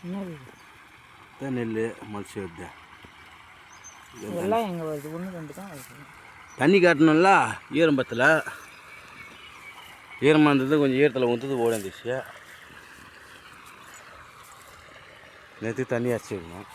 நெல் முளைச்சி வருது. எல்லாம் எங்கே வருது? 1-2 தான் வருது. தண்ணி காட்டணும்ல ஈரம்பத்தில். ஈரமாக இருந்தது, கொஞ்சம் ஈரத்தில் ஊற்றுது ஓடி வந்துச்சு. நேற்று தண்ணி அரைச்சி விடணும்.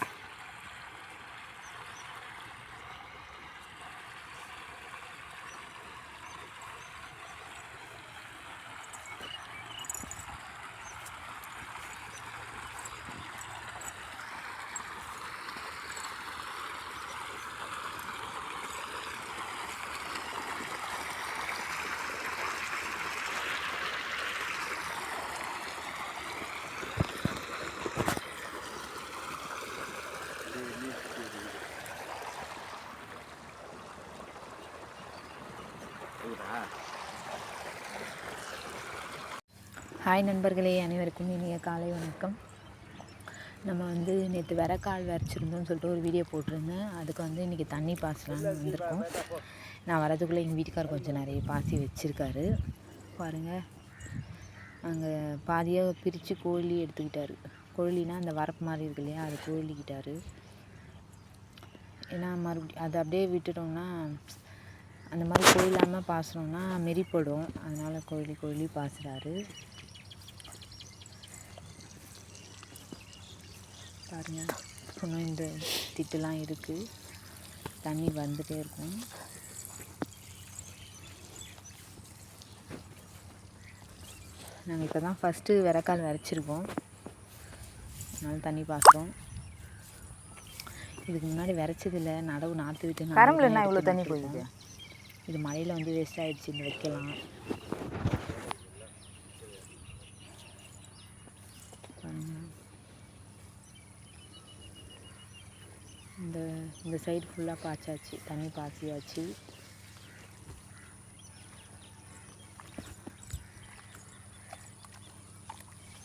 ஹாய் நண்பர்களே, அனைவருக்கும் இனிய காலை வணக்கம். நம்ம நேற்று விறக்கால் வரைச்சிருந்தோம்னு சொல்லிட்டு ஒரு வீடியோ போட்டிருந்தேன். அதுக்கு இன்றைக்கி தண்ணி பாசலான்னு வந்திருக்கோம். நான் வரதுக்குள்ளே எங்கள் வீட்டுக்கார் கொஞ்சம் நிறைய பாசி வச்சுருக்காரு பாருங்கள். அங்கே பாதியாக பிரித்து கோழி எடுத்துக்கிட்டாரு. கோழினா அந்த வரப்பு மாதிரி இருக்கு இல்லையா, அது கோழிக்கிட்டாரு. ஏன்னா மறுபடியும் அதை அப்படியே விட்டுட்டோம்னா அந்த மாதிரி கோயிலாமல் பாசனோம்னா மெரிப்படும். அதனால் கோழி பாசுறாரு பாருங்கள். இன்னும் இந்த திட்டுலாம் இருக்குது, தண்ணி வந்துகிட்டே இருக்கும். நாங்கள் இப்போ தான் ஃபஸ்ட்டு விறக்கால் வரைச்சிருக்கோம், அதனால தண்ணி பாசுகிறோம். இதுக்கு முன்னாடி விரைச்சதில்லை, நடவு நாற்று விட்டு கரம்புலன்னா இவ்வளோ தண்ணி போயிடுது. இது மழையில் வேஸ்ட் ஆகிடுச்சு. இந்த வைக்கலாம் இந்த சைடு ஃபுல்லாக பாய்ச்சாச்சு, தண்ணி பாய்ச்சியாச்சு.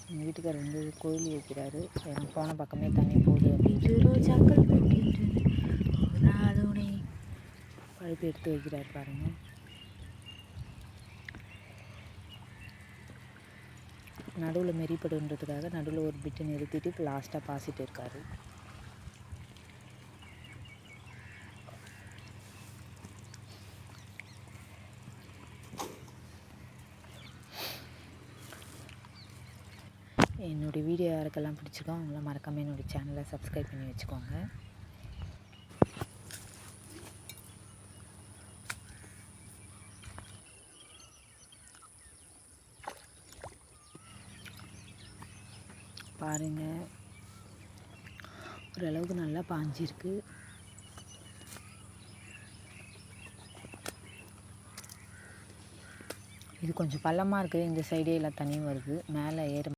எங்கள் வீட்டுக்கார் கோழி வைக்கிறாரு. எனக்கு போன பக்கமே தண்ணி போகுது அப்படின்ட்டு ரோஜாக்கள் நாளுனை பழுப்பு எடுத்து வைக்கிறார் பாருங்கள். நடுவில் மெரிப்படுன்றதுக்காக நடுவில் ஒரு பிட்டு நிறுத்திட்டு இப்போ லாஸ்ட்டாக பாசிட்டு இருக்காரு. என்னுடைய வீடியோ யாருக்கெல்லாம் பிடிச்சிருக்கோ அவங்களாம் மறக்காமல் என்னுடைய சேனலை சப்ஸ்கிரைப் பண்ணி வச்சுக்கோங்க. பாருங்கள், ஓரளவுக்கு நல்லா பாஞ்சிருக்கு. இது கொஞ்சம் பள்ளமாக இருக்குது. இந்த சைடே எல்லாம் தண்ணி வருது, மேலே ஏற